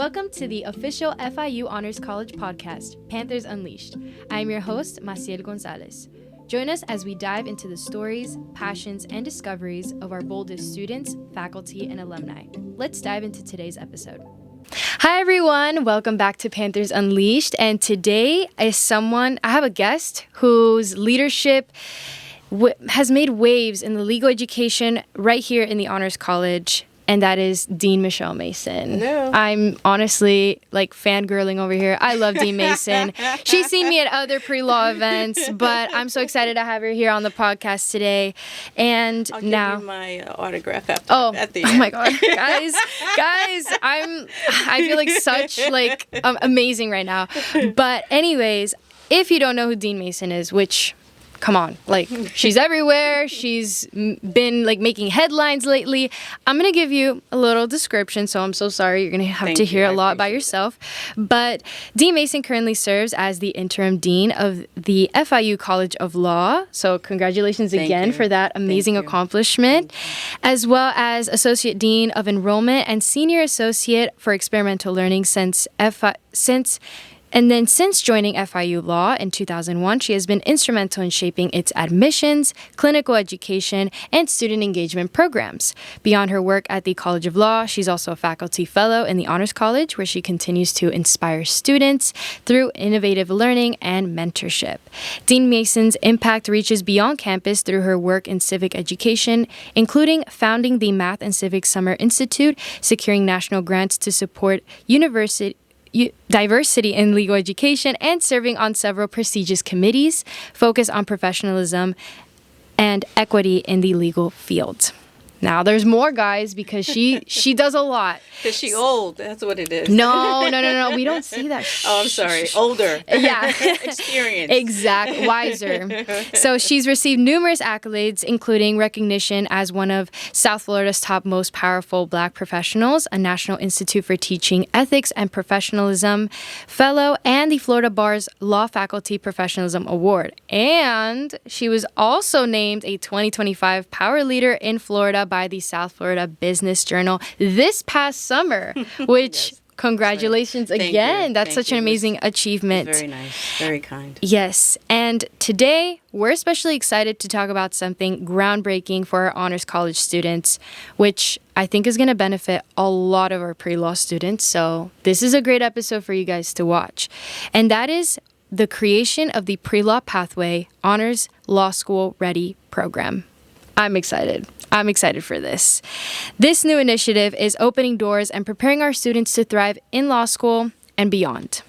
Welcome to the official FIU Honors College podcast, Panthers Unleashed. I am your host, Massiel Gonzalez. Join us as we dive into the stories, passions, and discoveries of our boldest students, faculty, and alumni. Let's dive into today's episode. Hi, everyone. Welcome back to Panthers Unleashed. And today I have a guest whose leadership has made waves in the legal education right here in the Honors College. And that is Dean Michelle Mason. Hello. I'm honestly fangirling over here. I love Dean Mason. She's seen me at other pre-law events, but I'm so excited to have her here on the podcast today. And I'll now, give you my autograph at the oh end. my God, guys, I feel such amazing right now. But anyways, if you don't know who Dean Mason is, which, come on, she's everywhere. She's been making headlines lately. I'm going to give you a little description, so I'm so sorry. You're going to have to hear a lot by yourself. But Dean Mason currently serves as the Interim Dean of the FIU College of Law. So congratulations again for that amazing accomplishment, as well as Associate Dean of Enrollment and Senior Associate for Experimental Learning since joining FIU Law in 2001, she has been instrumental in shaping its admissions, clinical education, and student engagement programs. Beyond her work at the College of Law, she's also a faculty fellow in the Honors College, where she continues to inspire students through innovative learning and mentorship. Dean Mason's impact reaches beyond campus through her work in civic education, including founding the Math and Civics Summer Institute, securing national grants to support diversity in legal education, and serving on several prestigious committees focused on professionalism and equity in the legal field. Now, there's more, guys, because she does a lot. Is she old? That's what it is. No. We don't see that. Oh, I'm sorry. Older. Yeah. Experienced. Exact. Wiser. So she's received numerous accolades, including recognition as one of South Florida's top most powerful Black professionals, a National Institute for Teaching Ethics and Professionalism Fellow, and the Florida Bar's Law Faculty Professionalism Award. And she was also named a 2025 Power Leader in Florida by the South Florida Business Journal this past summer, which congratulations again. That's such an amazing achievement. Very nice. Very kind. Yes. And today we're especially excited to talk about something groundbreaking for our Honors College students, which I think is going to benefit a lot of our pre-law students. So this is a great episode for you guys to watch. And that is the creation of the Pre-Law Pathway Honors Law School Ready program. I'm excited for this. This new initiative is opening doors and preparing our students to thrive in law school and beyond.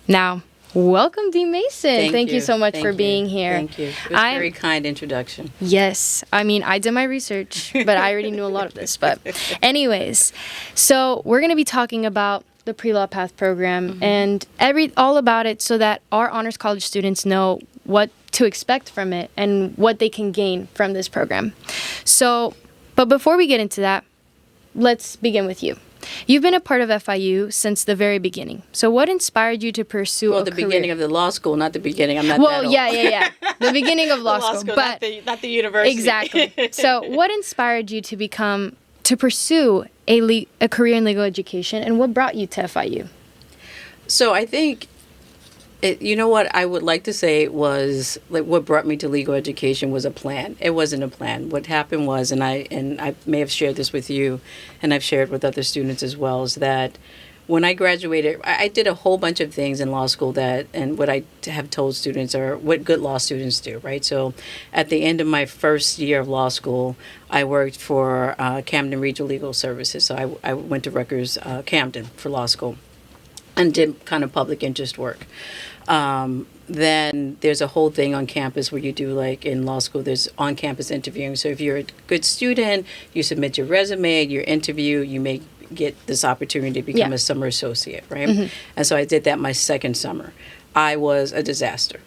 Now, welcome, Dean Mason. Thank you so much for being here. Thank you. It was a very kind introduction. Yes. I mean, I did my research, but I already knew a lot of this. But anyways, so we're going to be talking about the Pre-Law Path program and all about it so that our Honors College students know what to expect from it and what they can gain from this program. So, but before we get into that, let's begin with you. You've been a part of FIU since the very beginning. So what inspired you to pursue a career? Beginning of the law school, not the beginning. I'm not that old. Yeah. The beginning of law school. But not the university. Exactly. So what inspired you to pursue a career in legal education, and what brought you to FIU? So I think, what I would like to say was what brought me to legal education was a plan. It wasn't a plan. What happened was, and I may have shared this with you, and I've shared with other students as well, is that when I graduated, I did a whole bunch of things in law school and what I have told students are what good law students do, right? So at the end of my first year of law school, I worked for Camden Regional Legal Services. So I went to Rutgers, Camden for law school and did kind of public interest work. Then there's a whole thing on campus where you do, in law school, there's on-campus interviewing. So if you're a good student, you submit your resume, your interview, you may get this opportunity to become a summer associate, right? And so I did that my second summer. I was a disaster,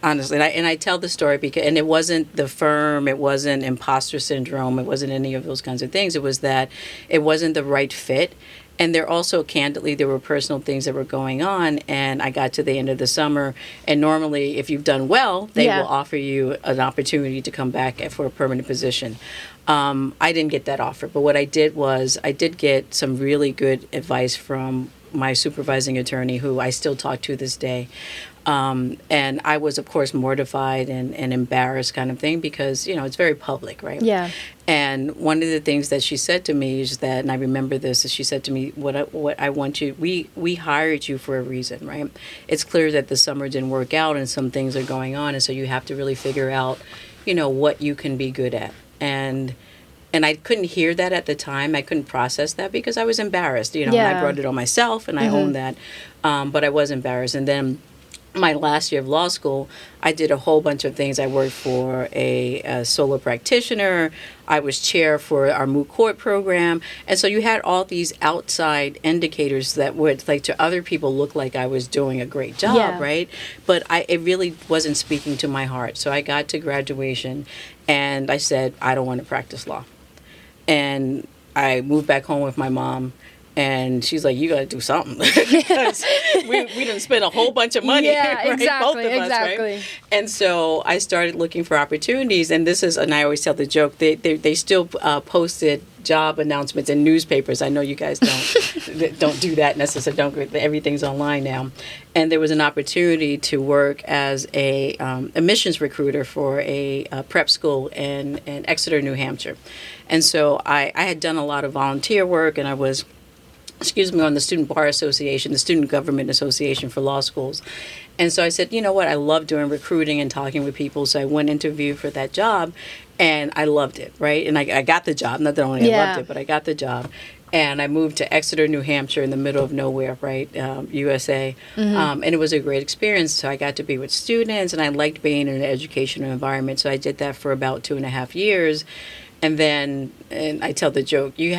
honestly. And I tell the story because, and it wasn't the firm, it wasn't imposter syndrome, it wasn't any of those kinds of things. It was that it wasn't the right fit. And there also, candidly, there were personal things that were going on. And I got to the end of the summer. And normally, if you've done well, they will offer you an opportunity to come back for a permanent position. I didn't get that offer. But what I did was I did get some really good advice from my supervising attorney, who I still talk to this day. And I was, of course, mortified and embarrassed kind of thing because, it's very public, right? Yeah. And one of the things that she said to me is that, and I remember this, is she said to me, what I want you, we hired you for a reason, right? It's clear that the summer didn't work out and some things are going on. And so you have to really figure out, what you can be good at. And I couldn't hear that at the time. I couldn't process that because I was embarrassed, and I brought it on myself and I owned that. But I was embarrassed. And then my last year of law school, I did a whole bunch of things. I worked for a solo practitioner. I was chair for our moot court program. And so you had all these outside indicators that would, like, to other people look like I was doing a great job, right? But it really wasn't speaking to my heart. So I got to graduation and I said, I don't want to practice law. And I moved back home with my mom. And she's like, you got to do something because we didn't spend a whole bunch of money. Yeah, right? exactly, Both of exactly. Us, right? And so I started looking for opportunities. And this is, and I always tell the joke, they still posted job announcements in newspapers. I know you guys don't do that necessarily. Everything's online now. And there was an opportunity to work as a admissions recruiter for a prep school in Exeter, New Hampshire. And so I had done a lot of volunteer work, and I was on the Student Bar Association, the Student Government Association for law schools. And so I said, you know what, I love doing recruiting and talking with people. So I went interview for that job, and I loved it, right? And I got the job. Not that only I loved it, but I got the job. And I moved to Exeter, New Hampshire, in the middle of nowhere, right, USA. And it was a great experience. So I got to be with students, and I liked being in an educational environment. So I did that for about 2.5 years. And then, and I tell the joke, your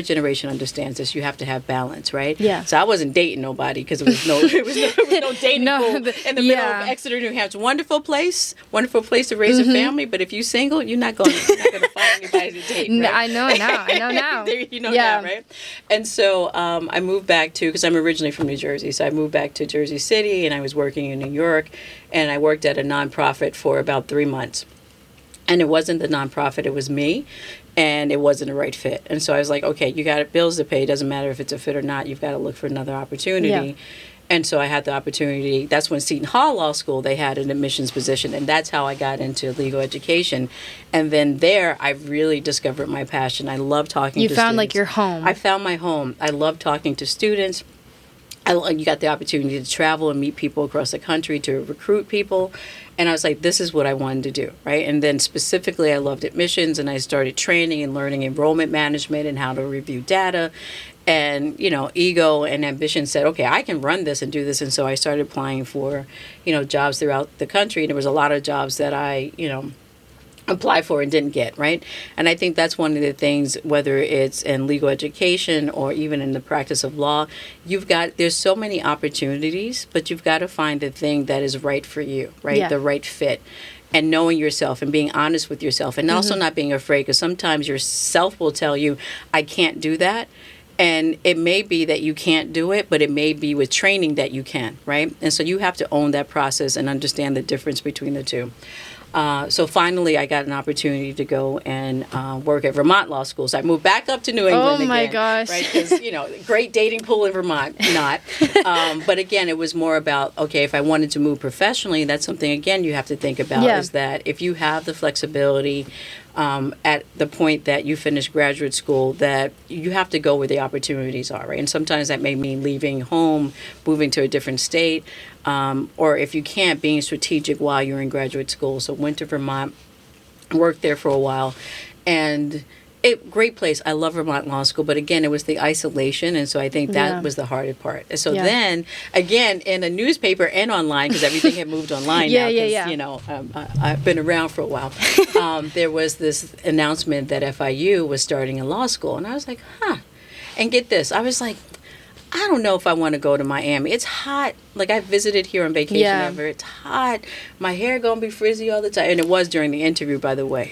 generation understands this, you have to have balance, right? Yeah. So I wasn't dating nobody because there was no dating pool in the middle of Exeter, New Hampshire. Wonderful place to raise a family, but if you're single, you're not going to find anybody to date, right? I know now. You know now, right? And so I moved back because I'm originally from New Jersey, so I moved back to Jersey City, and I was working in New York, and I worked at a nonprofit for about 3 months. And it wasn't the nonprofit, it was me, and it wasn't a right fit. And so I was like, okay, you got bills to pay. It doesn't matter if it's a fit or not. You've got to look for another opportunity. Yeah. And so I had the opportunity. That's when Seton Hall Law School, they had an admissions position, and that's how I got into legal education. And then there, I really discovered my passion. I love talking to students. You found like your home. I found my home. I love talking to students. You got the opportunity to travel and meet people across the country, to recruit people. And I was like, this is what I wanted to do, right? And then specifically, I loved admissions, and I started training and learning enrollment management and how to review data. And, ego and ambition said, okay, I can run this and do this. And so I started applying for, jobs throughout the country. And there was a lot of jobs that I, apply for and didn't get, right? And I think that's one of the things, whether it's in legal education or even in the practice of law, there's so many opportunities, but you've got to find the thing that is right for you, right? Yeah. The right fit. And knowing yourself and being honest with yourself, and also not being afraid, because sometimes yourself will tell you, I can't do that. And it may be that you can't do it, but it may be with training that you can, right? And so you have to own that process and understand the difference between the two. So finally, I got an opportunity to go and work at Vermont Law School. So I moved back up to New England again. Oh, my gosh. Right? Because, great dating pool in Vermont, not. But again, it was more about, okay, if I wanted to move professionally, that's something, again, you have to think about is that if you have the flexibility at the point that you finish graduate school, that you have to go where the opportunities are, right? And sometimes that may mean leaving home, moving to a different state, or if you can't, being strategic while you're in graduate school. So went to Vermont, worked there for a while, and great place. I love Vermont Law School, but again, it was the isolation, and so I think that was the hardest part. And so then, again, in a newspaper and online, because everything had moved online now, I've been around for a while, there was this announcement that FIU was starting a law school, and I was like, and get this, I was like, I don't know if I want to go to Miami. It's hot like I visited here on vacation ever. It's hot. My hair gonna be frizzy all the time, and it was during the interview, by the way.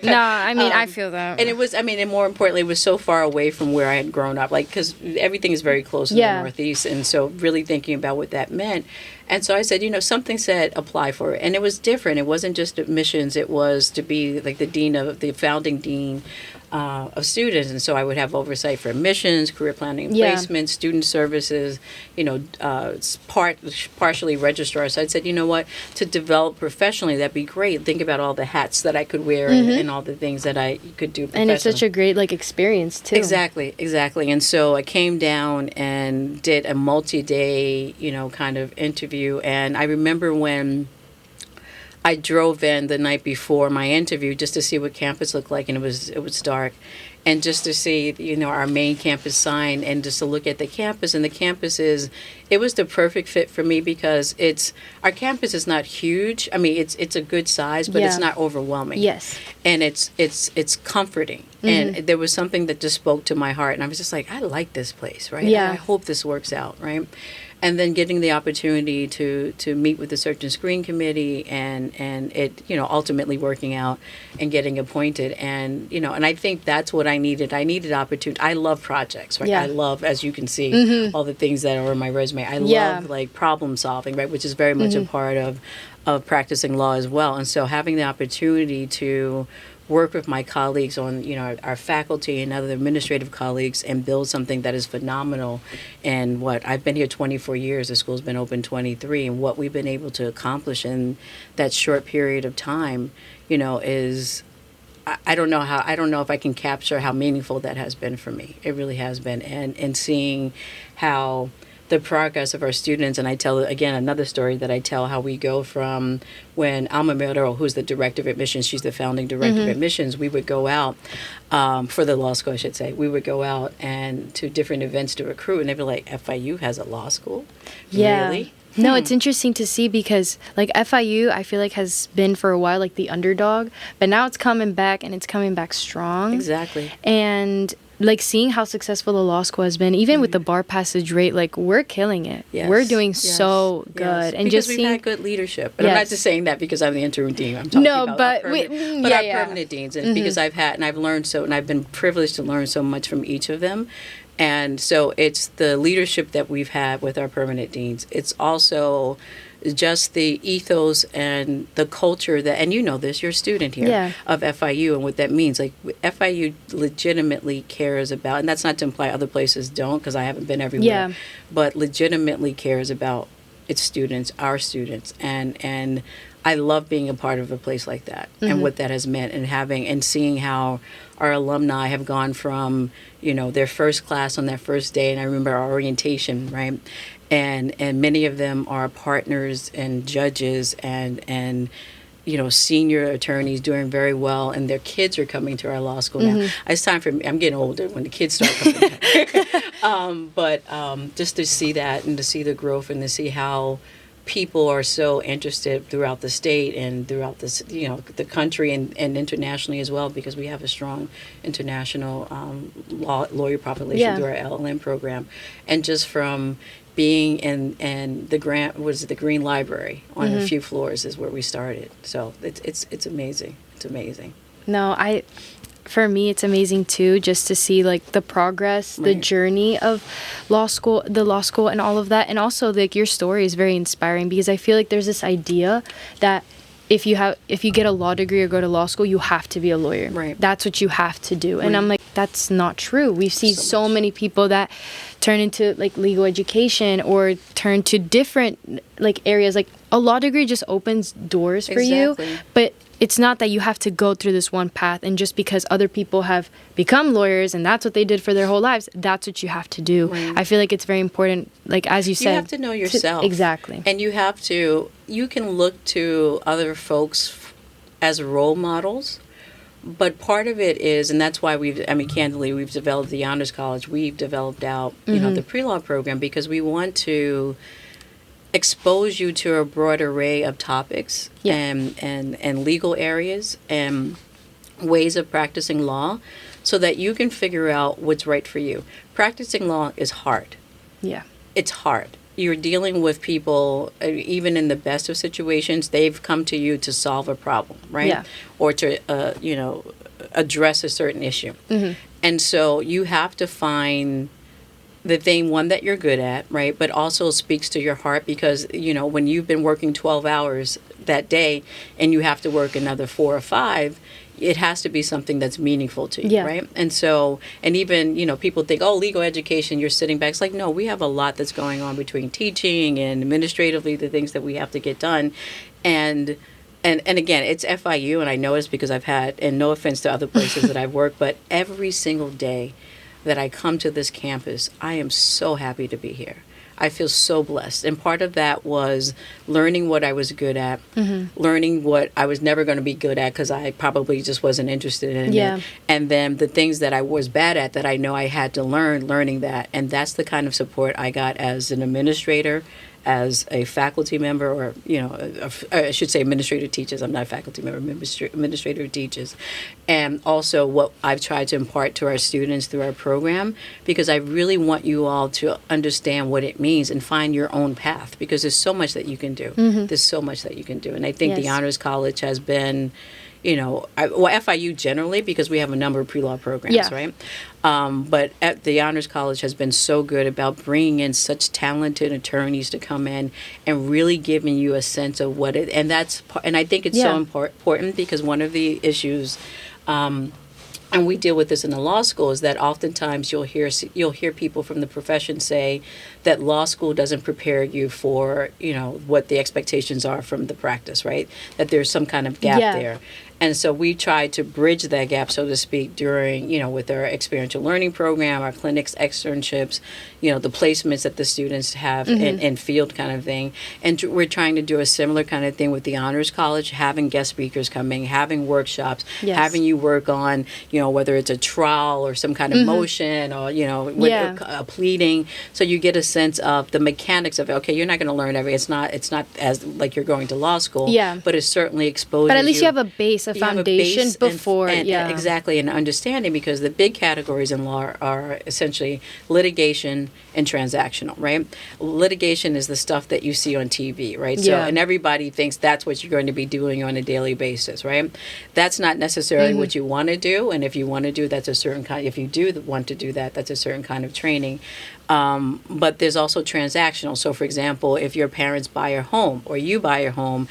No, I mean I feel that, and it was. I mean, and more importantly, it was so far away from where I had grown up. Like, because everything is very close in the Northeast, and so really thinking about what that meant. And so I said, something said apply for it, and it was different. It wasn't just admissions; it was to be like the founding dean of students, and so I would have oversight for admissions, career planning and placement, student services, partially registrar. So I said, to develop professionally, that'd be great. Think about all the hats that I could wear and all the things that I could do professionally. And it's such a great experience too. Exactly. And so I came down and did a multi-day, kind of interview, and I remember when I drove in the night before my interview just to see what campus looked like, and it was dark, and just to see our main campus sign, and just to look at the campus. And the campus it was the perfect fit for me because our campus is not huge. I mean, it's a good size, but it's not overwhelming. Yes, and it's comforting. And there was something that just spoke to my heart, and I was just like, I like this place, right? Yeah, I hope this works out, right? And then getting the opportunity to meet with the search and screen committee, and it ultimately working out and getting appointed, and and I think that's what I needed. I needed opportunity. I love projects, right? I love, as you can see, all the things that are on my resume. I love problem solving, right, which is very much a part of practicing law as well. And so having the opportunity to work with my colleagues on, our faculty and other administrative colleagues and build something that is phenomenal. And I've been here 24 years, the school's been open 23, and what we've been able to accomplish in that short period of time, is, I don't know if I can capture how meaningful that has been for me. It really has been. And seeing how the progress of our students, and I tell, again, another story that I tell, how we go from when Alma Morero, who's the director of admissions, she's the founding director of admissions, we would go out, for the law school, I should say, we would go out and to different events to recruit, and they'd be like, FIU has a law school? Yeah. Really? No, it's interesting to see because FIU, I feel like has been for a while the underdog, but now it's coming back, and it's coming back strong. Exactly. And seeing how successful the law school has been, even with the bar passage rate, we're killing it. Yes. We're doing so good. Yes. And because just we've seeing had good leadership. And I'm not just saying that because I'm the interim dean. I'm talking about our permanent deans. And because I've learned and I've been privileged to learn so much from each of them. And so it's the leadership that we've had with our permanent deans. It's also just the ethos and the culture that, and this, you're a student here, of FIU and what that means. FIU legitimately cares about, and that's not to imply other places don't, because I haven't been everywhere, but legitimately cares about its students, our students, and I love being a part of a place like that and what that has meant, and seeing how our alumni have gone from, their first class on their first day, and I remember our orientation, right? And many of them are partners and judges and senior attorneys doing very well, and their kids are coming to our law school now. It's time for me. I'm getting older when the kids start coming back. But just to see that and to see the growth and to see how people are so interested throughout the state and throughout this, the country and internationally as well, because we have a strong international lawyer population through our LLM program, and just from being in the Green Library on a few floors is where we started. So it's amazing. It's amazing. No, for me, it's amazing too, just to see the progress, the journey of the law school and all of that. And also your story is very inspiring, because I feel there's this idea that if you get a law degree or go to law school, you have to be a lawyer. Right. That's what you have to do. And I'm that's not true. We've seen so many people that turn into legal education or turn to different areas. A law degree just opens doors for you, but it's not that you have to go through this one path, and just because other people have become lawyers and that's what they did for their whole lives, that's what you have to do. Right. I feel it's very important, as you said. You have to know yourself. Exactly. And you can look to other folks as role models, but part of it is, and that's why candidly, we've developed the Honors College, we've developed out, the pre-law program, because we want to expose you to a broad array of topics and legal areas and ways of practicing law, so that you can figure out what's right for you. Practicing law is hard. Yeah. It's hard. you're dealing with people, even in the best of situations, they've come to you to solve a problem, right? Yeah. Or to, address a certain issue. And so you have to find the thing, one, that you're good at, right? But also speaks to your heart, because, when you've been working 12 hours that day and you have to work another 4 or 5, it has to be something that's meaningful to you, right? And so, and even, people think, oh, legal education, you're sitting back. It's like, no, we have a lot that's going on between teaching and administratively, the things that we have to get done. And again, it's FIU, and I know it's because I've had, and no offense to other places that I've worked, but every single day that I come to this campus, I am so happy to be here. I feel so blessed. And part of that was learning what I was good at, learning what I was never going to be good at because I probably just wasn't interested in it. And then the things that I was bad at that I know I had to learning that. And that's the kind of support I got as an administrator, as a faculty member, or, I should say administrator teaches. I'm not a faculty member, administrator teaches. And also what I've tried to impart to our students through our program, because I really want you all to understand what it means and find your own path, because there's so much that you can do. There's so much that you can do. And I think the Honors College has been, FIU generally, because we have a number of pre-law programs, right? But at the Honors College has been so good about bringing in such talented attorneys to come in and really giving you a sense of what it, and I think it's so important, because one of the issues, and we deal with this in the law school, is that oftentimes you'll hear people from the profession say that law school doesn't prepare you for, what the expectations are from the practice, right? That there's some kind of gap there. And so we try to bridge that gap, so to speak, during, with our experiential learning program, our clinics, externships, the placements that the students have in field kind of thing. And we're trying to do a similar kind of thing with the Honors College, having guest speakers coming, having workshops, having you work on, whether it's a trial or some kind of motion, or, with a pleading. So you get a sense of the mechanics of, okay, you're not going to learn it's not as like you're going to law school, but it certainly exposes you. But at least you have a base, a foundation before. Exactly, an understanding, because the big categories in law are essentially litigation and transactional, right? Litigation is the stuff that you see on TV, right? So, and everybody thinks that's what you're going to be doing on a daily basis, right? That's not necessarily what you want to do, and if you want to do, that's a certain kind. If you do want to do that, that's a certain kind of training. But there's also transactional. So, for example, if your parents buy a home or you buy a home,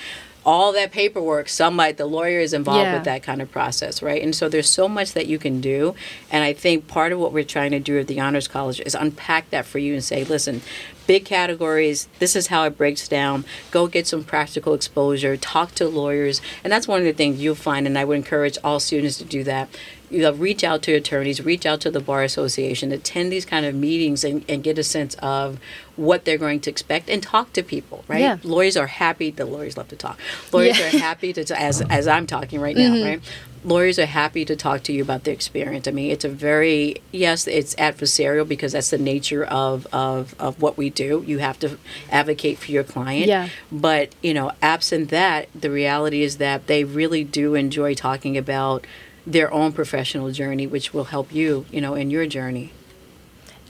all that paperwork, the lawyer is involved with that kind of process, right? And so there's so much that you can do. And I think part of what we're trying to do at the Honors College is unpack that for you and say, listen, big categories, this is how it breaks down. Go get some practical exposure, talk to lawyers. And that's one of the things you'll find, and I would encourage all students to do that. Reach out to attorneys, reach out to the Bar Association, attend these kind of meetings and get a sense of what they're going to expect, and talk to people, right? Yeah. Lawyers are happy. The lawyers love to talk. Lawyers are happy to, as I'm talking right now, right? Lawyers are happy to talk to you about their experience. I mean, it's it's adversarial, because that's the nature of what we do. You have to advocate for your client. Yeah. But, absent that, the reality is that they really do enjoy talking about their own professional journey, which will help you, in your journey.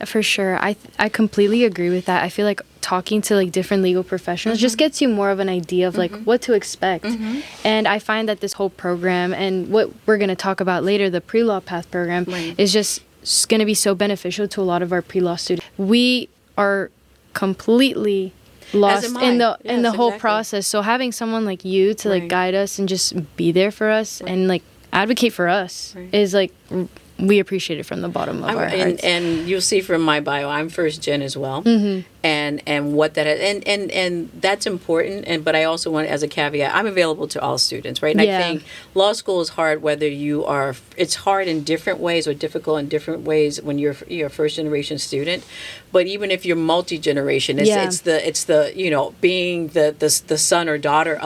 For sure. I completely agree with that. I feel like talking to like different legal professionals just gets you more of an idea of like what to expect. And I find that this whole program, and what we're going to talk about later, the pre-law path program, is just going to be so beneficial to a lot of our pre-law students. We are completely lost in the whole process. So having someone like you to like guide us and just be there for us and like advocate for us is like, we appreciate it from the bottom of our hearts. And you'll see from my bio, I'm first gen as well. And what that is, and that's important. But I also want, as a caveat, I'm available to all students, right? And I think law school is hard, whether you are. It's hard in different ways, or difficult in different ways when you're a first generation student. But even if you're multi generation, it's the being the son or daughter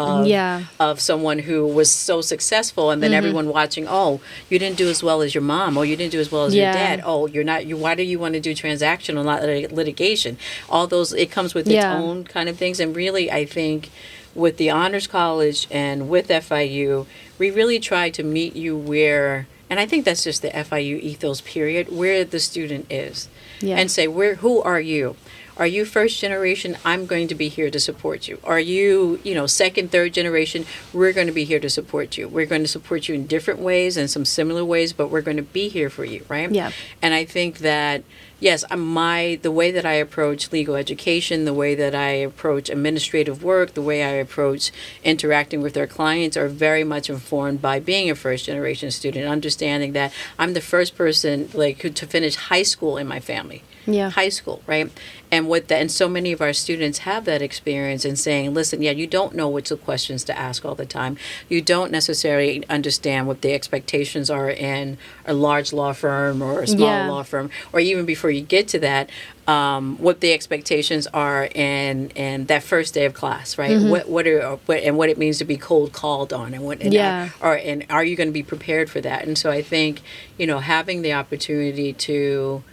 of someone who was so successful, and then everyone watching. Oh, you didn't do as well as your mom, or you didn't do as well as your dad. Oh, you're not. Why do you want to do transactional, not litigation? All those, it comes with its own kind of things. And really, I think with the Honors College and with FIU, we really try to meet you where, and I think that's just the FIU ethos period, where the student is. And say, who are you? Are you first generation? I'm going to be here to support you. Are you, second, third generation? We're going to be here to support you. We're going to support you in different ways and some similar ways, but we're going to be here for you, right? Yeah. And I think that, yes, the way that I approach legal education, the way that I approach administrative work, the way I approach interacting with our clients are very much informed by being a first generation student, understanding that I'm the first person to finish high school in my family. Yeah. High school, right? And so many of our students have that experience in saying, listen, you don't know which questions to ask all the time. You don't necessarily understand what the expectations are in a large law firm or a smaller law firm, or even before you get to that, what the expectations are in that first day of class, right? What it means to be cold called on, and are you going to be prepared for that? And so I think, having the opportunity to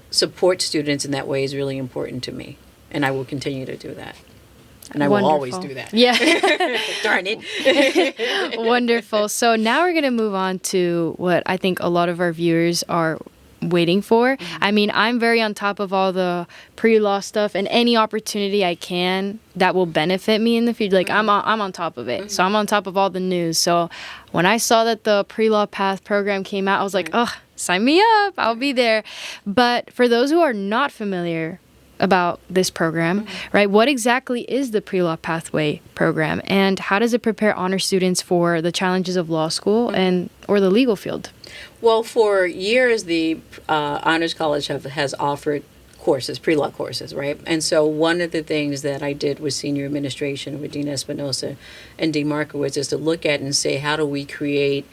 support students in that way is really important to me, and I will continue to do that. And I will always do that. Yeah. Darn it. Wonderful. So now we're going to move on to what I think a lot of our viewers are waiting for. I mean, I'm very on top of all the pre-law stuff, and any opportunity I can that will benefit me in the future, I'm on top of it. So I'm on top of all the news. So when I saw that the pre-law path program came out, I was like, sign me up. I'll be there. But for those who are not familiar about this program, right, what exactly is the pre-law pathway program, and how does it prepare honor students for the challenges of law school or the legal field? Well, for years, the Honors College has offered courses, pre-law courses, right? And so one of the things that I did with senior administration with Dean Espinosa and Dean Markowitz is to look at and say, how do we create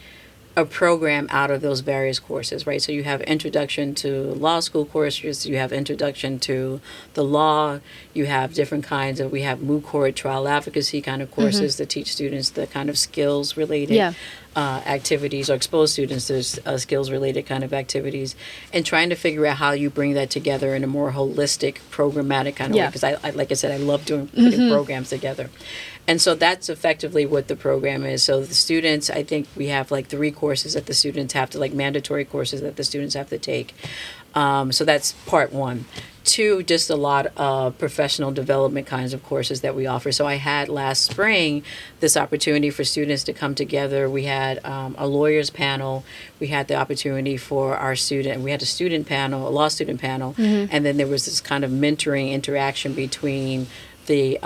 a program out of those various courses, right? So you have introduction to law school courses, you have introduction to the law, you have different kinds of, we have moot court, trial advocacy kind of courses that teach students the kind of skills related activities, or expose students to skills related kind of activities, and trying to figure out how you bring that together in a more holistic, programmatic kind of way. Because I like I said, I love putting programs together. And so that's effectively what the program is. So the students, I think we have 3 courses that the students have to, mandatory courses that the students have to take. So that's part 1. 2, just a lot of professional development kinds of courses that we offer. So I had last spring this opportunity for students to come together. We had a lawyers panel. We had the opportunity for we had a student panel, a law student panel, and then there was this kind of mentoring interaction between the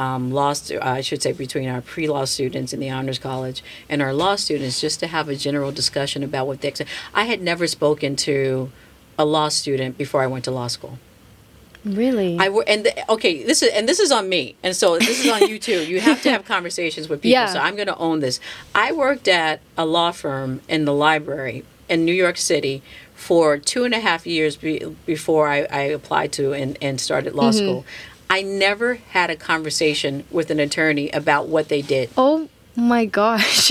between our pre-law students in the Honors College and our law students, just to have a general discussion about what they expect. I had never spoken to a law student before I went to law school. Really? This is on me, and so this is on you too. You have to have conversations with people. So I'm going to own this. I worked at a law firm in the library in New York City for 2.5 years before I applied to and started law school. I never had a conversation with an attorney about what they did. Oh my gosh.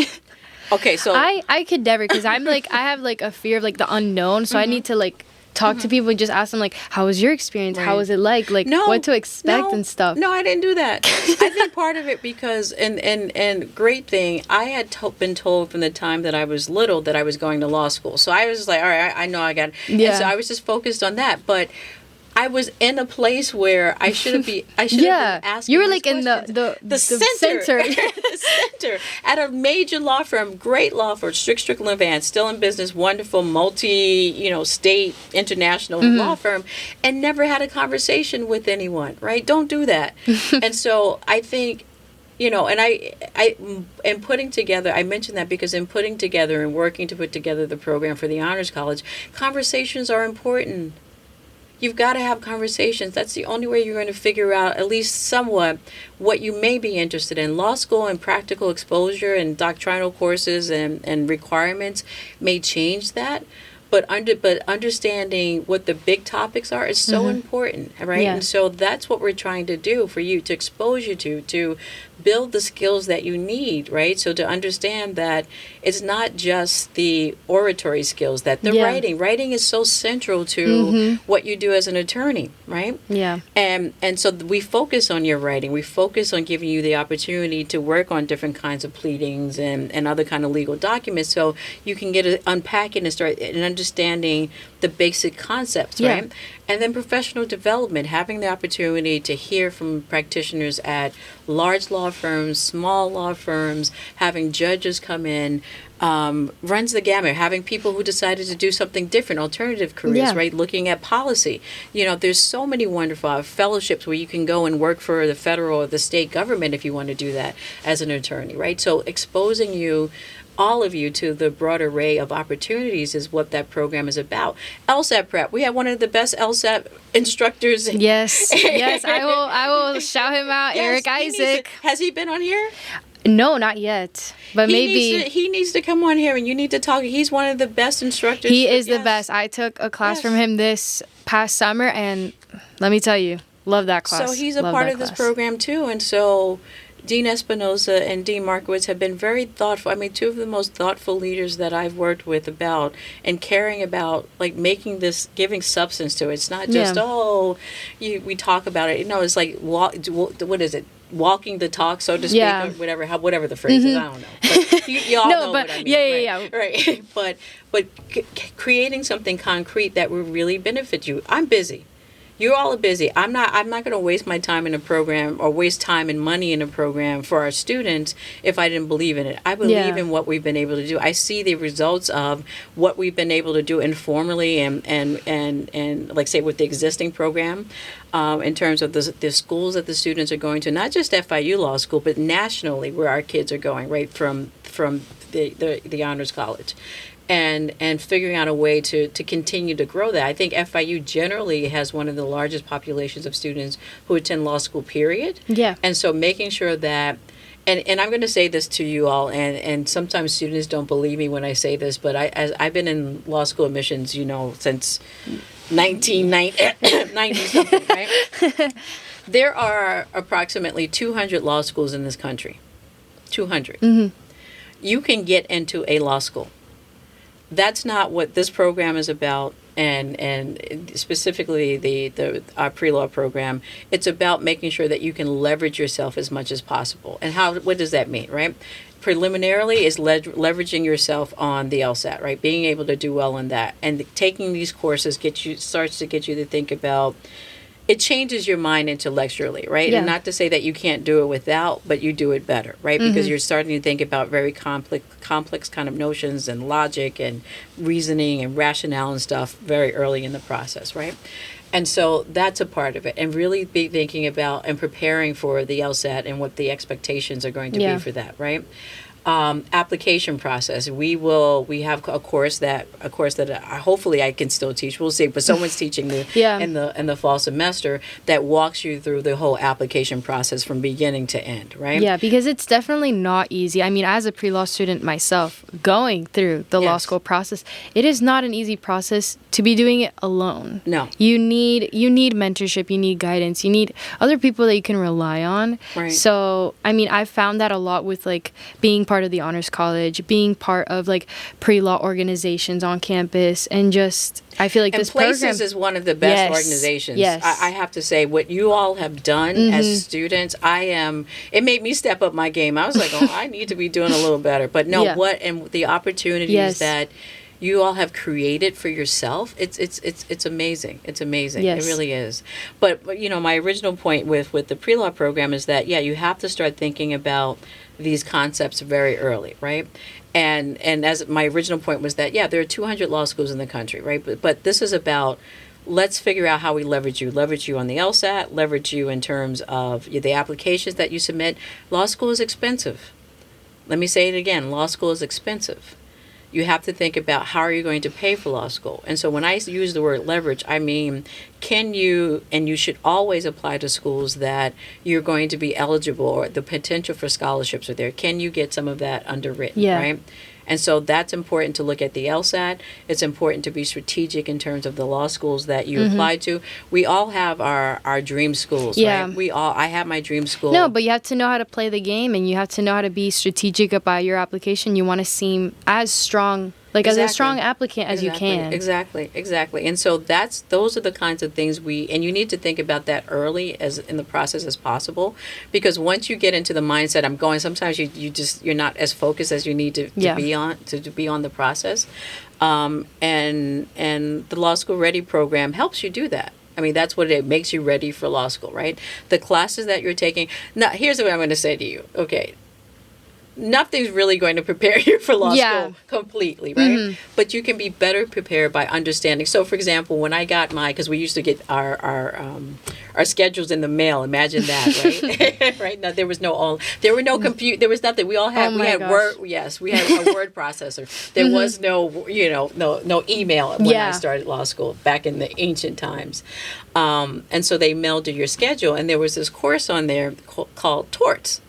Okay, so I could never, because I have a fear of the unknown, so I need to talk to people and just ask them how was your experience? Right. How was it what to expect and stuff? No, I didn't do that. I think part of it because and great thing, I had been told from the time that I was little that I was going to law school. So I was just all right, I know I got it. Yeah. And so I was just focused on that, but I was in a place where I should have been asking. You were in the center. The center at a major law firm, great law firm, Strickland Vance, still in business, wonderful, state, international law firm, and never had a conversation with anyone. Right? Don't do that. And so I think, and I am putting together, I mentioned that because in putting together and working to put together the program for the Honors College, conversations are important. You've got to have conversations. That's the only way you're going to figure out, at least somewhat, what you may be interested in. Law school and practical exposure and doctrinal courses and requirements may change that. But understanding what the big topics are is so important, right? Yeah. And so that's what we're trying to do for you, to expose you to build the skills that you need, right? So to understand that it's not just the oratory skills, that the writing is so central to what you do as an attorney, right? Yeah. And so we focus on your writing. We focus on giving you the opportunity to work on different kinds of pleadings and other kind of legal documents, so you can unpack it and start and understanding the basic concepts, right? And then professional development, having the opportunity to hear from practitioners at large law firms, small law firms, having judges come in, runs the gamut, having people who decided to do something different, alternative careers, right? Looking at policy. There's so many wonderful fellowships where you can go and work for the federal or the state government if you want to do that as an attorney, right? So exposing all of you to the broad array of opportunities is what that program is about. LSAT prep. We have one of the best LSAT instructors. Yes, I will shout him out, Eric Isaac. Has he been on here? No, not yet. But maybe he needs to come on here and you need to talk. He's one of the best instructors. He is the best. I took a class from him this past summer, and let me tell you, love that class. So he's a part of this program too, and so Dean Espinosa and Dean Markowitz have been very thoughtful. I mean, two of the most thoughtful leaders that I've worked with about and caring about, like, making this, giving substance to it. It's not just, we talk about it. It's like, what is it? Walking the talk, so to speak, or whatever the phrase is. I don't know. But you all know what I mean. Yeah. Right. But creating something concrete that will really benefit you. I'm busy. You all are busy. I'm not going to waste my time in a program or waste time and money in a program for our students if I didn't believe in it. I believe in what we've been able to do. I see the results of what we've been able to do informally and like, say, with the existing program, in terms of the schools that the students are going to, not just FIU Law School, but nationally where our kids are going, right, from the Honors College. And figuring out a way to continue to grow that. I think FIU generally has one of the largest populations of students who attend law school, period. Yeah. And so making sure that, and I'm going to say this to you all, and sometimes students don't believe me when I say this, but I've been in law school admissions, since 1990 something, right? There are approximately 200 law schools in this country. 200. Mm-hmm. You can get into a law school. That's not what this program is about, and specifically our pre-law program. It's about making sure that you can leverage yourself as much as possible. And what does that mean, right? Preliminarily is leveraging yourself on the LSAT, right? Being able to do well in that, and taking these courses starts to get you to think about. It changes your mind intellectually, right? Yeah. And not to say that you can't do it without, but you do it better, right? Mm-hmm. Because you're starting to think about very complex kind of notions and logic and reasoning and rationale and stuff very early in the process, right? And so that's a part of it. And really be thinking about and preparing for the LSAT and what the expectations are going to be for that, right? Application process. We have a course that hopefully I can still teach. We'll see, but someone's teaching in the fall semester that walks you through the whole application process from beginning to end, right? Yeah, because it's definitely not easy. I mean, as a pre-law student myself, going through the law school process, it is not an easy process to be doing it alone. No. You need mentorship, you need guidance, you need other people that you can rely on. Right. So, I mean, I've found that a lot with, like, being part of the Honors College, being part of, like, pre-law organizations on campus, and just, I feel like this program... And Places is one of the best organizations. Yes. I have to say, what you all have done as students, it made me step up my game. I was like, I need to be doing a little better. But no, and the opportunities that you all have created for yourself, it's amazing. It's amazing. Yes. It really is. But my original point with the pre-law program is that, you have to start thinking about these concepts very early, right? And as my original point was that, there are 200 law schools in the country, right? But this is about, let's figure out how we leverage you on the LSAT, leverage you in terms of the applications that you submit. Law school is expensive. Let me say it again. Law school is expensive. You have to think about how are you going to pay for law school. And so when I use the word leverage, I mean, can you, and you should always apply to schools that you're going to be eligible or the potential for scholarships are there. Can you get some of that underwritten, right? And so that's important to look at the LSAT. It's important to be strategic in terms of the law schools that you apply to. We all have our dream schools, right? I have my dream school. No, but you have to know how to play the game, and you have to know how to be strategic about your application. You want to seem as strong like as a strong applicant as you can. Exactly. And so those are the kinds of things and you need to think about that early as in the process as possible, because once you get into the mindset, sometimes you're not as focused as you need to be on the process. And the Law School Ready program helps you do that. I mean, that's what it makes you ready for law school, right? The classes that you're taking. Now, here's what I'm going to say to you. Okay. Nothing's really going to prepare you for law school completely, right? Mm-hmm. But you can be better prepared by understanding. So, for example, when I got because we used to get our schedules in the mail. Imagine that, right? Right? Now there were no compute. There was nothing. We all had Word. Yes, we had a word processor. There was no email when I started law school back in the ancient times. And so they mailed you your schedule, and there was this course on there called torts.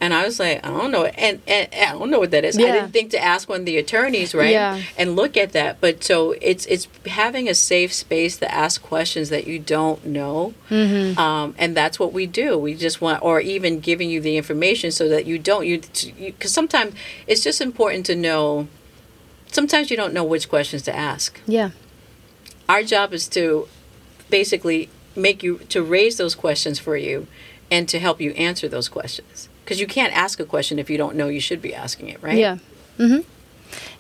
And I was like, I don't know. And I don't know what that is. Yeah. I didn't think to ask one of the attorneys, right? Yeah. And look at that. But so it's having a safe space to ask questions that you don't know. Mm-hmm. And that's what we do. We just want, or even giving you the information so that you don't, because sometimes it's just important to know, sometimes you don't know which questions to ask. Yeah. Our job is to basically to raise those questions for you and to help you answer those questions. Because you can't ask a question if you don't know you should be asking it, right? Yeah. Mm-hmm.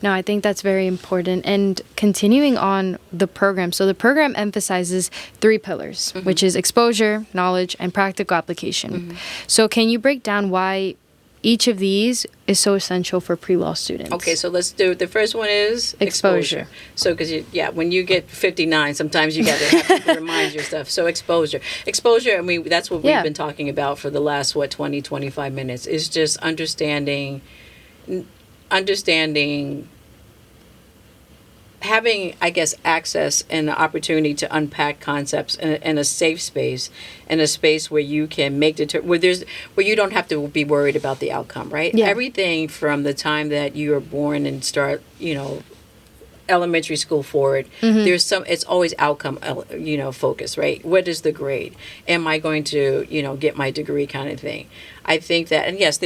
No, I think that's very important. And continuing on the program. So the program emphasizes 3 pillars, mm-hmm. which is exposure, knowledge, and practical application. Mm-hmm. So can you break down why each of these is so essential for pre-law students? Okay, so let's do the first one is exposure. So, because when you get 59, sometimes you got to have to remind yourself. So exposure, I mean, that's what we've been talking about for the last 20, 25 minutes. Is just understanding, having, I guess, access and the opportunity to unpack concepts in a safe space, in a space where you can make where you don't have to be worried about the outcome, right? Yeah. Everything from the time that you are born and start, elementary school forward, mm-hmm. It's always outcome, focused, right? What is the grade? Am I going to, get my degree kind of thing? I think that, and yes,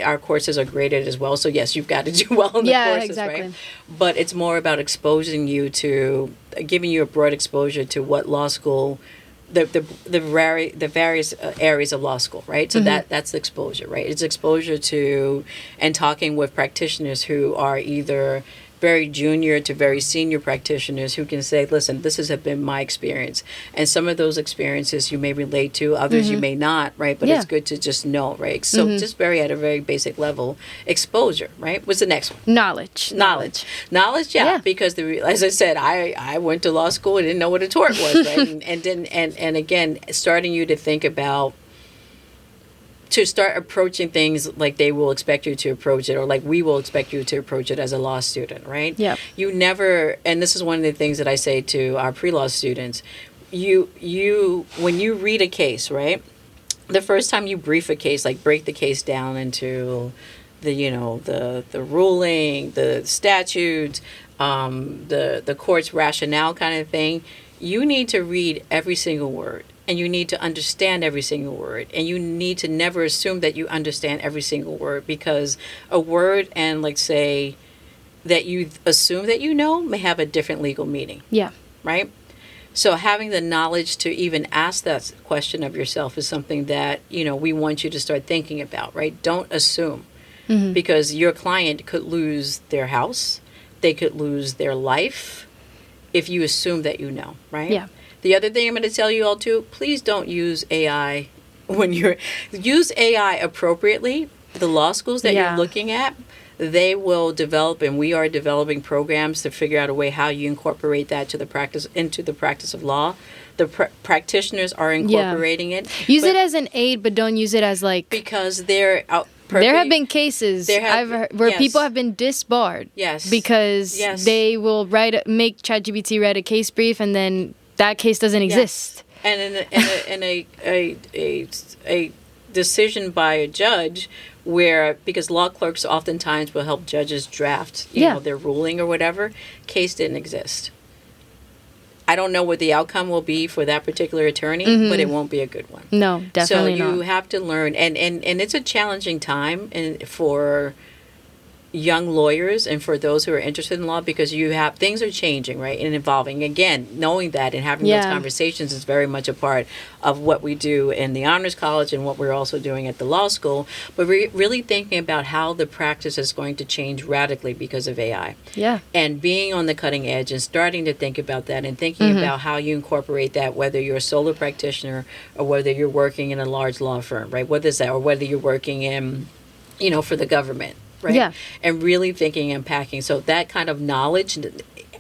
our courses are graded as well. So yes, you've got to do well in the courses, exactly. right? But it's more about giving you a broad exposure to what law school, the various areas of law school, right? So mm-hmm. that's the exposure, right? It's exposure to, and talking with practitioners who are either very junior to very senior practitioners who can say, listen, this has been my experience. And some of those experiences you may relate to, others mm-hmm. you may not, right? But it's good to just know, right? So mm-hmm. just at a very basic level, exposure, right? What's the next one? Knowledge, yeah. Because as I said, I went to law school and didn't know what a tort was, right? and again, starting you to think about, to start approaching things like they will expect you to approach it, or like we will expect you to approach it as a law student, right? Yeah. You never, and this is one of the things that I say to our pre-law students, when you read a case, right? The first time you brief a case, like break the case down into the ruling, the statutes, the court's rationale kind of thing, you need to read every single word. And you need to understand every single word. And you need to never assume that you understand every single word, because a word and, like, say, that you assume that you know may have a different legal meaning. Yeah. Right? So having the knowledge to even ask that question of yourself is something that, we want you to start thinking about, right? Don't assume. Mm-hmm. Because your client could lose their house. They could lose their life if you assume that you know, right? Yeah. The other thing I'm going to tell you all too, please don't use AI use AI appropriately. The law schools that you're looking at, they will develop, and we are developing programs to figure out a way how you incorporate that into the practice of law. The practitioners are incorporating it. Use it as an aid, but don't use it as because they're out. There have been cases where people have been disbarred because they will make ChatGPT write a case brief, and then that case doesn't exist. And in a decision by a judge because law clerks oftentimes will help judges draft their ruling or whatever, case didn't exist. I don't know what the outcome will be for that particular attorney, mm-hmm. but it won't be a good one. No, definitely not. So you have to learn, and it's a challenging time for young lawyers and for those who are interested in law, because you have things are changing, right, and evolving. Again, knowing that and having those conversations is very much a part of what we do in the Honors College and what we're also doing at the law school. But we're really thinking about how the practice is going to change radically because of AI. Yeah. And being on the cutting edge and starting to think about that and thinking about how you incorporate that, whether you're a solo practitioner or whether you're working in a large law firm, right? What is that? Or whether you're working in, for the government. Right? Yeah. And really thinking and packing. So that kind of knowledge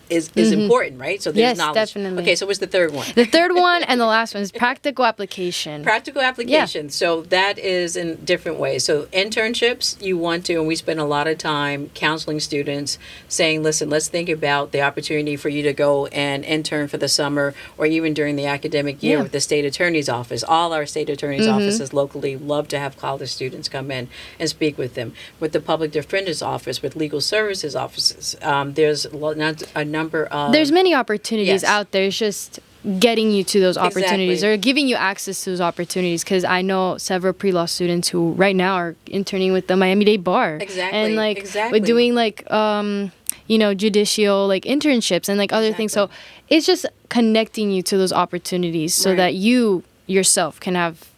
is important, right? So there's knowledge. Definitely. Okay, so what's the third one? The third one and the last one is practical application. Practical application. Yeah. So that is in different ways. So internships, you want to, and we spend a lot of time counseling students saying, listen, let's think about the opportunity for you to go and intern for the summer or even during the academic year with the state attorney's office. All our state attorney's offices locally love to have college students come in and speak with them. With the public defender's office, with legal services offices, there's a number of... There's many opportunities out there. It's just getting you to those opportunities or giving you access to those opportunities, because I know several pre-law students who right now are interning with the Miami-Dade Bar. Exactly. And with doing judicial internships and other things. So it's just connecting you to those opportunities so that you yourself can have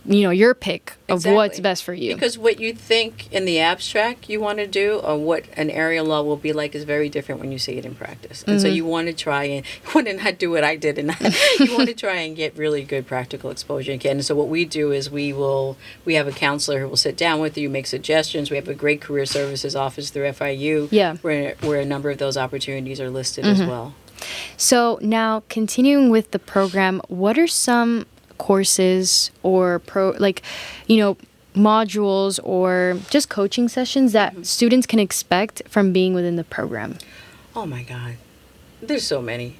your pick of what's best for you. Because what you think in the abstract you want to do or what an area law will be like is very different when you see it in practice. And so you want to try and you want to not do what I did, and you want to try and get really good practical exposure again. And so what we do is we have a counselor who will sit down with you, make suggestions. We have a great career services office through FIU where a number of those opportunities are listed as well. So now continuing with the program, what are some courses or modules or just coaching sessions that students can expect from being within the program? Oh my God, there's so many.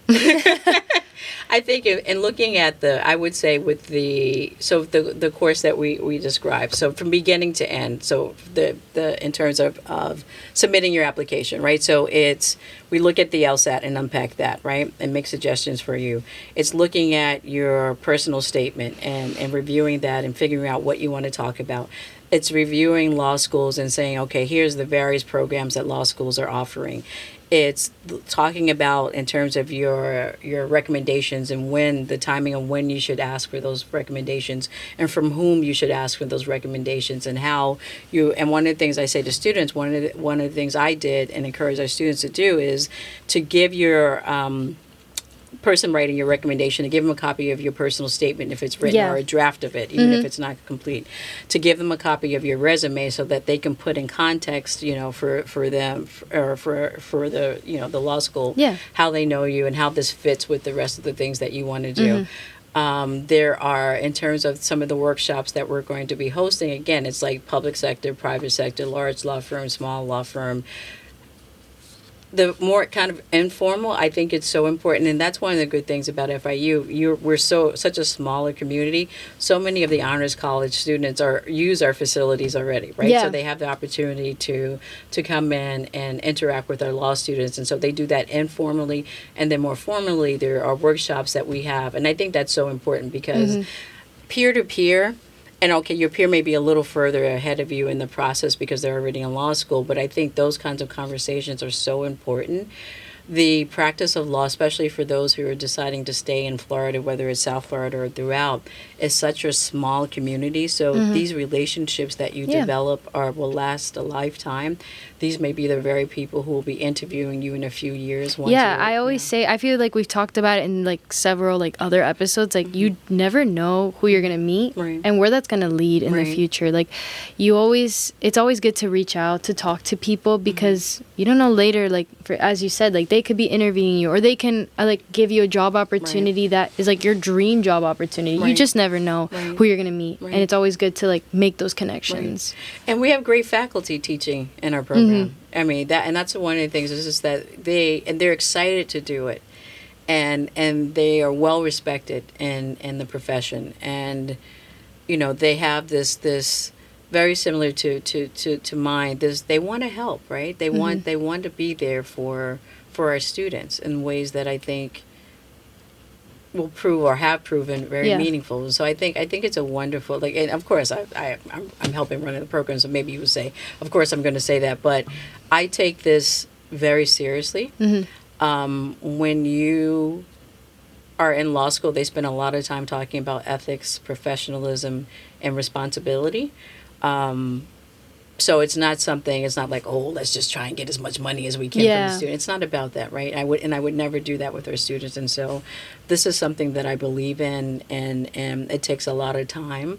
I think in looking at I would say with the course that we described, so from beginning to end, so the in terms of submitting your application, right? So we look at the LSAT and unpack that, right? And make suggestions for you. It's looking at your personal statement and reviewing that and figuring out what you want to talk about. It's reviewing law schools and saying, okay, here's the various programs that law schools are offering. It's talking about in terms of your recommendations and when the timing of when you should ask for those recommendations and from whom you should ask for those recommendations and how you. And one of the things I say to students, one of the things I did and encourage our students to do is to give your person writing your recommendation to give them a copy of your personal statement if it's written or a draft of it, even if it's not complete, to give them a copy of your resume so that they can put in context, for them or for the the law school, how they know you and how this fits with the rest of the things that you want to do. There are, in terms of some of the workshops that we're going to be hosting, again, it's like public sector, private sector, large law firm, small law firm. The more kind of informal, I think it's so important, and that's one of the good things about FIU. We're such a smaller community. So many of the honors college students use our facilities already, right? Yeah. So they have the opportunity to come in and interact with our law students, and so they do that informally, and then more formally, there are workshops that we have, and I think that's so important because peer to peer. And okay, your peer may be a little further ahead of you in the process because they're already in law school, but I think those kinds of conversations are so important. The practice of law, especially for those who are deciding to stay in Florida, whether it's South Florida or throughout, is such a small community. So these relationships that you develop will last a lifetime. These may be the very people who will be interviewing you in a few years. I always say, I feel like we've talked about it in several other episodes. You never know who you're gonna meet and where that's gonna lead in the future. It's always good to reach out to talk to people because you don't know later. As you said, they could be interviewing you or they can give you a job opportunity that is your dream job opportunity. You just never know who you're gonna meet, and it's always good to make those connections. And we have great faculty teaching in our program. I mean that's one of the things is just that they're excited to do it, and they are well respected in the profession, and they have this very similar to mine. They want to help, right? They want to be there for our students in ways that I think will prove or have proven very Yeah. meaningful. So I think it's a wonderful, like, and of course I'm helping run the program, so maybe you would say, of course I'm going to say that, but I take this very seriously. When you are in law school, they spend a lot of time talking about ethics, professionalism, and responsibility. So it's not like, oh, let's just try and get as much money as we can from the student. It's not about that, right? I would never do that with our students. And so this is something that I believe in, and it takes a lot of time.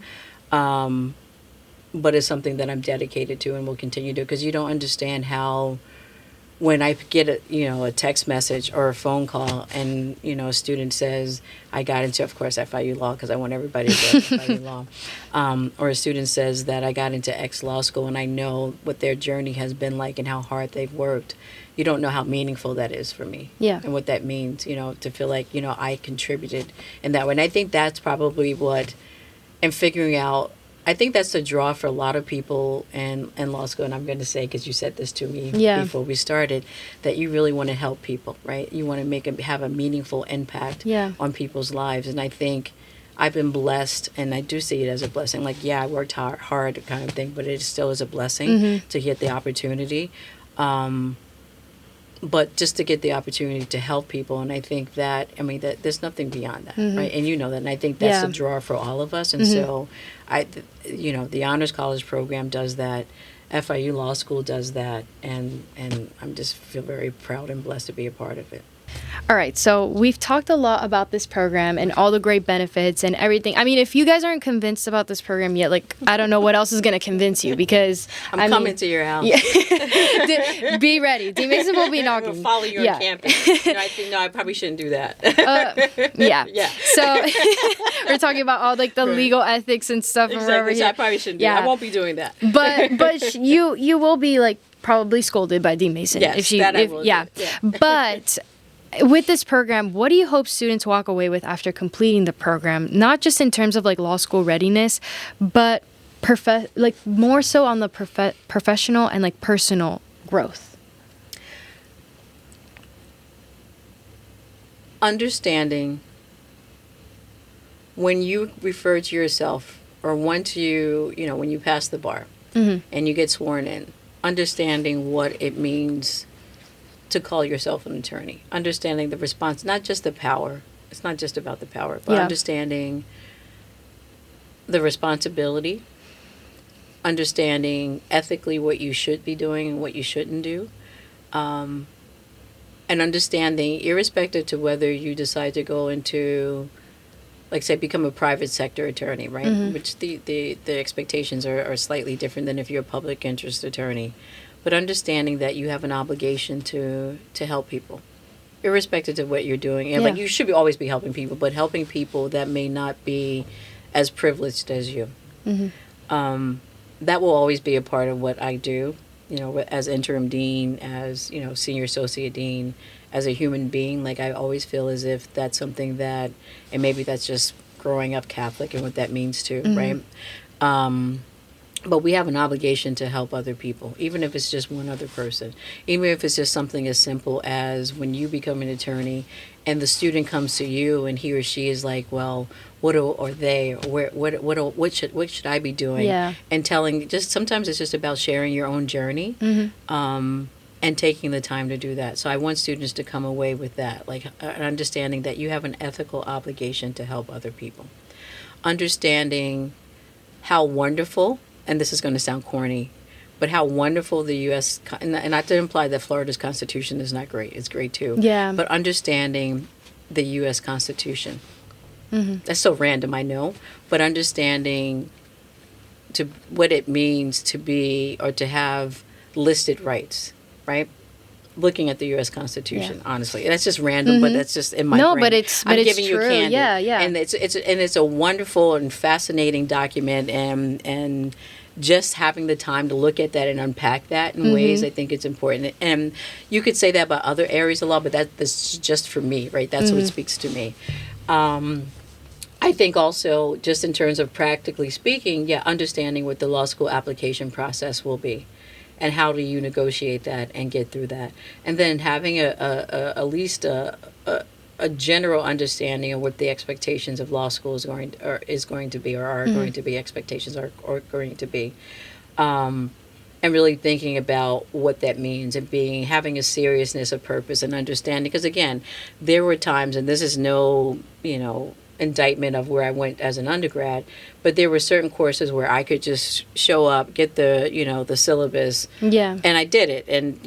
But it's something that I'm dedicated to and will continue to, because you don't understand how, when I get a text message or a phone call, and a student says, I got into, of course, FIU law, because I want everybody to go to FIU law, or a student says that I got into X law school, and I know what their journey has been like and how hard they've worked. You don't know how meaningful that is for me, and what that means, to feel like I contributed in that way. And I think that's probably what, and figuring out. I think that's the draw for a lot of people in law school, and I'm going to say, because you said this to me before we started, that you really want to help people, right? You want to have a meaningful impact on people's lives. And I think I've been blessed, and I do see it as a blessing. Like, I worked hard kind of thing, but it still is a blessing to get the opportunity. But just to get the opportunity to help people, and I think that, that there's nothing beyond that, right? And you know that, and I think that's the draw for all of us. And so, the Honors College program does that, FIU Law School does that, and I'm just feel very proud and blessed to be a part of it. All right, so we've talked a lot about this program and all the great benefits and everything. If you guys aren't convinced about this program yet, I don't know what else is going to convince you, because I'm coming to your house. Yeah. Be ready. D. Mason will be knocking. We'll follow you on campus. I probably shouldn't do that. Yeah. So we're talking about all the Right. legal ethics and stuff. Exactly. So I probably shouldn't do that. I won't be doing that. But you will be probably scolded by D. Mason. Yes, I will. Yeah. But with this program, what do you hope students walk away with after completing the program? Not just in terms of law school readiness, but more so on the professional and personal growth. Understanding when you refer to yourself, or once when you pass the bar and you get sworn in, understanding what it means to call yourself an attorney, understanding the response, not just the power. It's not just about the power, but understanding the responsibility, understanding ethically what you should be doing and what you shouldn't do, and understanding, irrespective to whether you decide to go into, say, become a private sector attorney, right? Which the expectations are slightly different than if you're a public interest attorney. But understanding that you have an obligation to help people, irrespective of what you're doing. And you should always be helping people, but helping people that may not be as privileged as you. That will always be a part of what I do, as interim dean, as, senior associate dean, as a human being. I always feel as if that's something that, and maybe that's just growing up Catholic and what that means too, right? But we have an obligation to help other people, even if it's just one other person. Even if it's just something as simple as when you become an attorney and the student comes to you and he or she is like, well, what should I be doing? And telling, just sometimes it's just about sharing your own journey and taking the time to do that. So I want students to come away with that, an understanding that you have an ethical obligation to help other people. Understanding how wonderful, and this is going to sound corny, but how wonderful the U.S., and not to imply that Florida's Constitution is not great. It's great too. Yeah. But understanding the U.S. Constitution. That's so random, I know. But understanding what it means to be, or to have listed rights, right? Looking at the U.S. Constitution, honestly, that's just random, but that's just in my brain. But it's giving true. You candy. Yeah. And it's a wonderful and fascinating document, and just having the time to look at that and unpack that in ways, I think it's important. And you could say that about other areas of law, but that's just for me, right? That's what speaks to me. I think also, just in terms of practically speaking, understanding what the law school application process will be. And how do you negotiate that and get through that? And then having at least a a general understanding of what the expectations of law school is going to be, or are going to be, expectations are going to be. And really thinking about what that means, and having a seriousness of purpose and understanding. Because again, there were times, and this is no, indictment of where I went as an undergrad, but there were certain courses where I could just show up, get the, the syllabus. Yeah. And I did it. And,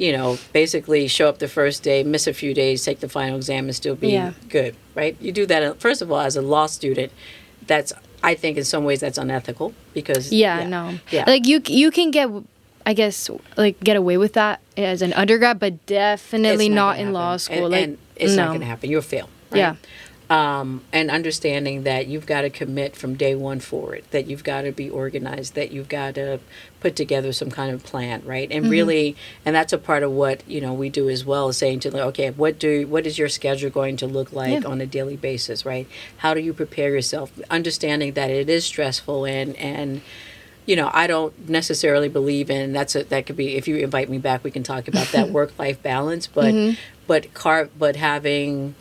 basically show up the first day, miss a few days, take the final exam, and still be good, right? You do that, first of all, as a law student. I think in some ways that's unethical, because. No. Yeah. Like you can get, I guess, like get away with that as an undergrad, but definitely not in law school. And it's not going to happen. You'll fail. Right? Yeah. And understanding that you've got to commit from day one forward, that you've got to be organized, that you've got to put together some kind of plan, right? And really, and that's a part of what, we do as well, is saying to, okay, what is your schedule going to look like on a daily basis, right? How do you prepare yourself? Understanding that it is stressful, and I don't necessarily believe in, that could be, if you invite me back, we can talk about that work-life balance, but having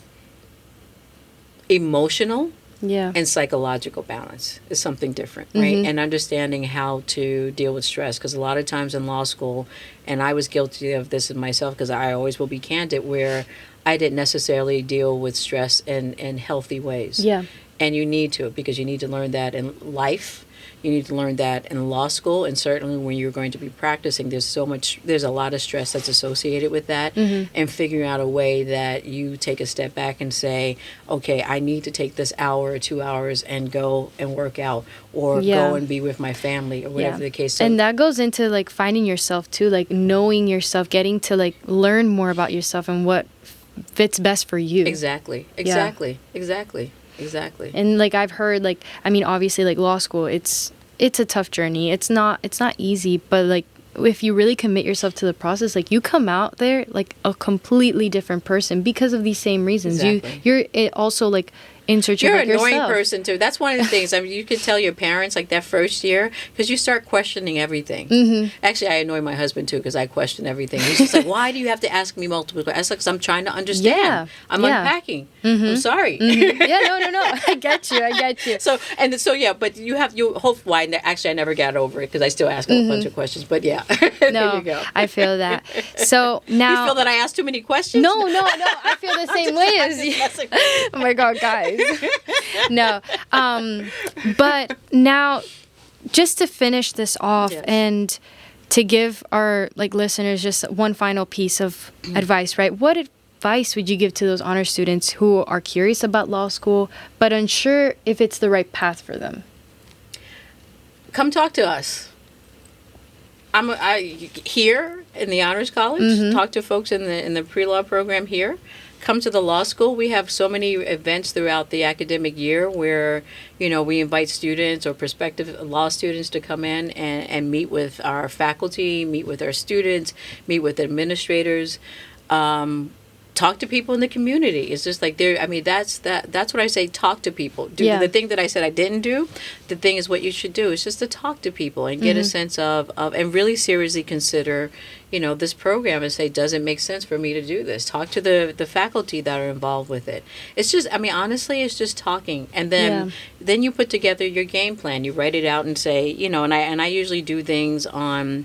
emotional and psychological balance is something different, right? And understanding how to deal with stress, because a lot of times in law school, and I was guilty of this in myself, because I always will be candid, where I didn't necessarily deal with stress in healthy ways. Yeah. And you need to, because you need to learn that in life. You need to learn that in law school, and certainly when you're going to be practicing, there's a lot of stress that's associated with that, and figuring out a way that you take a step back and say, okay, I need to take this hour or 2 hours and go and work out, or go and be with my family, or whatever the case. So, and that goes into like finding yourself too, like knowing yourself, getting to like learn more about yourself and what fits best for you. Exactly. And like I've heard, like, I mean, obviously, like law school, it's a tough journey. It's not easy, but like if you really commit yourself to the process, like you come out there like a completely different person because of these same reasons. Exactly. You're also like in search You're of an annoying yourself. person too. That's one of the things. I mean, you could tell your parents like that first year, because you start questioning everything. Actually, I annoy my husband too, because I question everything. He's just like, "Why do you have to ask me multiple questions?" I said, "Because I'm trying to understand. I'm unpacking. I'm sorry." No. I get you. So yeah, but you hope. Why? Actually, I never got over it, because I still ask a bunch of questions. But yeah, No, there you go. I feel that. So now you feel that I asked too many questions? No. I feel the same way as you. Oh my God, guys. No. But now, just to finish this off, and to give our like listeners just one final piece of advice, right? What advice would you give to those honor students who are curious about law school but unsure if it's the right path for them? Come talk to us. I here in the Honors College. Talk to folks in the pre-law program here. Come to the law school. We have so many events throughout the academic year where, we invite students or prospective law students to come in and meet with our faculty, meet with our students, meet with administrators, talk to people in the community. It's just like that's what I say, talk to people. Do the thing that I said I didn't do. The thing is what you should do is just to talk to people and get a sense of and really seriously consider, this program, and say, does it make sense for me to do this? Talk to the faculty that are involved with it. It's just, honestly, it's just talking. And then you put together your game plan. You write it out and say, and I usually do things on,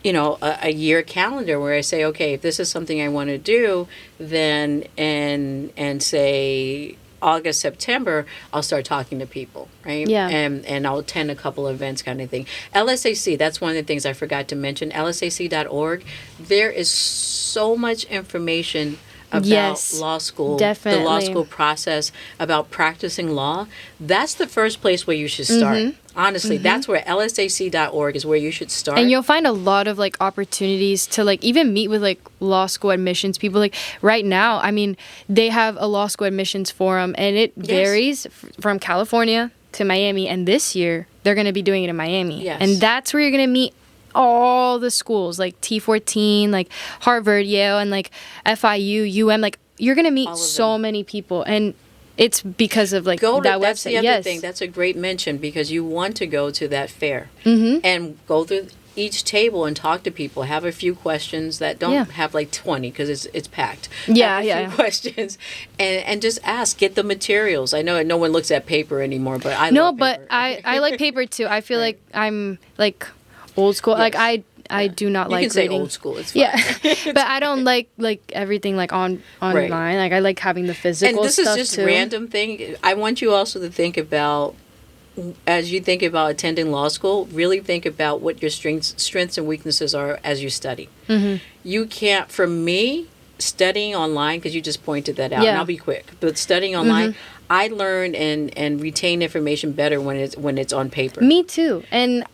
a year calendar where I say, okay, if this is something I want to do, then and say August, September, I'll start talking to people, right? Yeah. And I'll attend a couple of events, kind of thing. LSAC, that's one of the things I forgot to mention. LSAC.org. There is so much information about law school, definitely. The law school process, about practicing law. That's the first place where you should start. Honestly, that's where lsac.org is where you should start. And you'll find a lot of like opportunities to like even meet with like law school admissions people. Like right now, they have a law school admissions forum, and it varies from California to Miami. And this year, they're going to be doing it in Miami. Yes. And that's where you're going to meet all the schools, like T14, like Harvard, Yale, and like FIU, UM. Like you're going to meet so many people. And it's because of like that website. That's the other thing. That's a great mention, because you want to go to that fair and go through each table and talk to people. Have a few questions that don't have like 20 because it's packed. Yeah, have a few questions and just ask. Get the materials. I know no one looks at paper anymore, but I love paper. I like paper too. I feel like I'm like old school. Yes. Like I do not like you can reading. say old school. It's fine. Yeah, but I don't like everything like online. Like I like having the physical and stuff too. And this is just random thing. I want you also to think about, as you think about attending law school, really think about what your strengths and weaknesses are as you study. Mm-hmm. You can't, for me, studying online, because you just pointed that out, and I'll be quick, but studying online, I learn and retain information better when it's on paper. Me too. And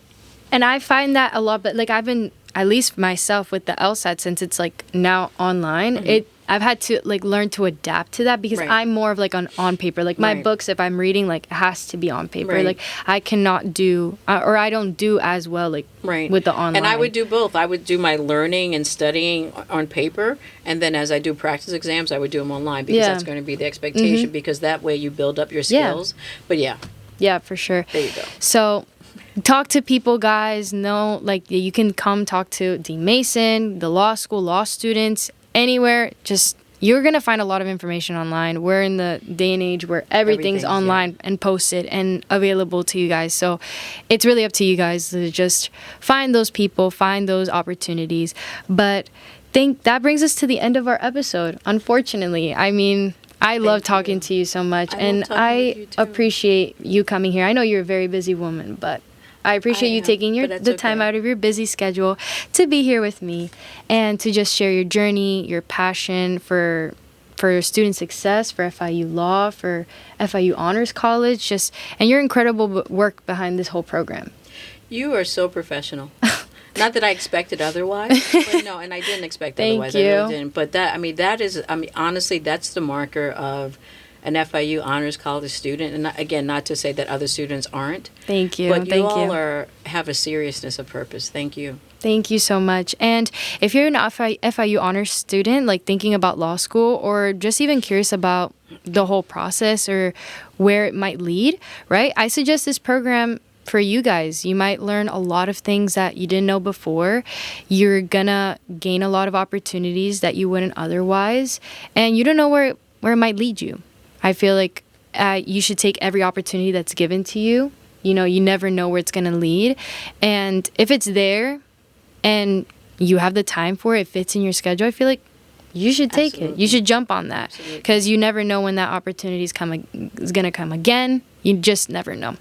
I find that a lot, but like I've been, at least myself with the LSAT, since it's like now online, I've had to like learn to adapt to that because I'm more of like on paper. Like my books, if I'm reading, like it has to be on paper. Like I cannot do, or I don't do as well like with the online. And I would do both. I would do my learning and studying on paper, and then as I do practice exams, I would do them online because that's going to be the expectation. Because that way you build up your skills. But yeah, for sure. There you go. So talk to people, guys. Know like you can come talk to Dean Mason, the law school, law students. Anywhere, just you're gonna find a lot of information online. We're in the day and age where everything's online and posted and available to you guys. So it's really up to you guys to just find those people, find those opportunities. But that brings us to the end of our episode. Unfortunately, I mean, I love talking to you so much, and I appreciate you coming here. I know you're a very busy woman, but I appreciate you taking the time out of your busy schedule to be here with me and to just share your journey, your passion for student success, for FIU Law, for FIU Honors College, and your incredible work behind this whole program. You are so professional. Not that I expected otherwise, but no, and I didn't expect otherwise. Thank you. I really didn't. But that is honestly, that's the marker of an FIU Honors College student. And again, not to say that other students aren't. Thank you. But you all have a seriousness of purpose. Thank you. Thank you so much. And if you're an FIU Honors student, like thinking about law school or just even curious about the whole process or where it might lead, right? I suggest this program for you guys. You might learn a lot of things that you didn't know before. You're gonna gain a lot of opportunities that you wouldn't otherwise. And you don't know where it might lead you. I feel like you should take every opportunity that's given to you. You know, you never know where it's going to lead. And if it's there and you have the time for it, it fits in your schedule, I feel like you should take it. You should jump on that because you never know when that opportunity is going to come again. You just never know.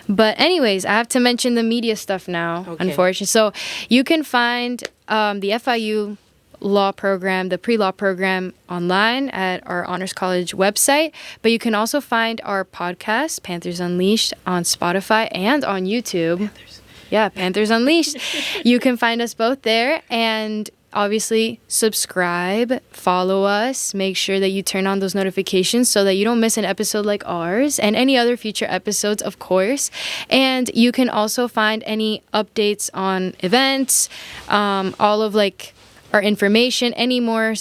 But anyways, I have to mention the media stuff now, unfortunately. So you can find the FIU law program, the pre-law program online at our Honors College website. But you can also find our podcast, Panthers Unleashed, on Spotify and on YouTube. Panthers. Yeah, Panthers Unleashed. You can find us both there. And obviously, subscribe, follow us, make sure that you turn on those notifications so that you don't miss an episode like ours and any other future episodes, of course. And you can also find any updates on events, all of like our information, any more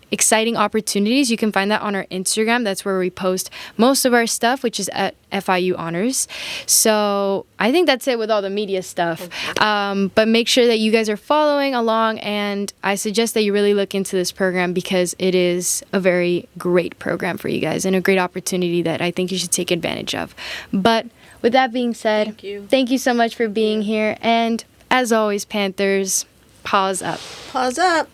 exciting opportunities. You can find that on our Instagram. That's where we post most of our stuff, which is at FIU Honors. So I think that's it with all the media stuff. But make sure that you guys are following along, and I suggest that you really look into this program because it is a very great program for you guys and a great opportunity that I think you should take advantage of. But with that being said, thank you so much for being here. And as always, Panthers, pause up. Pause up.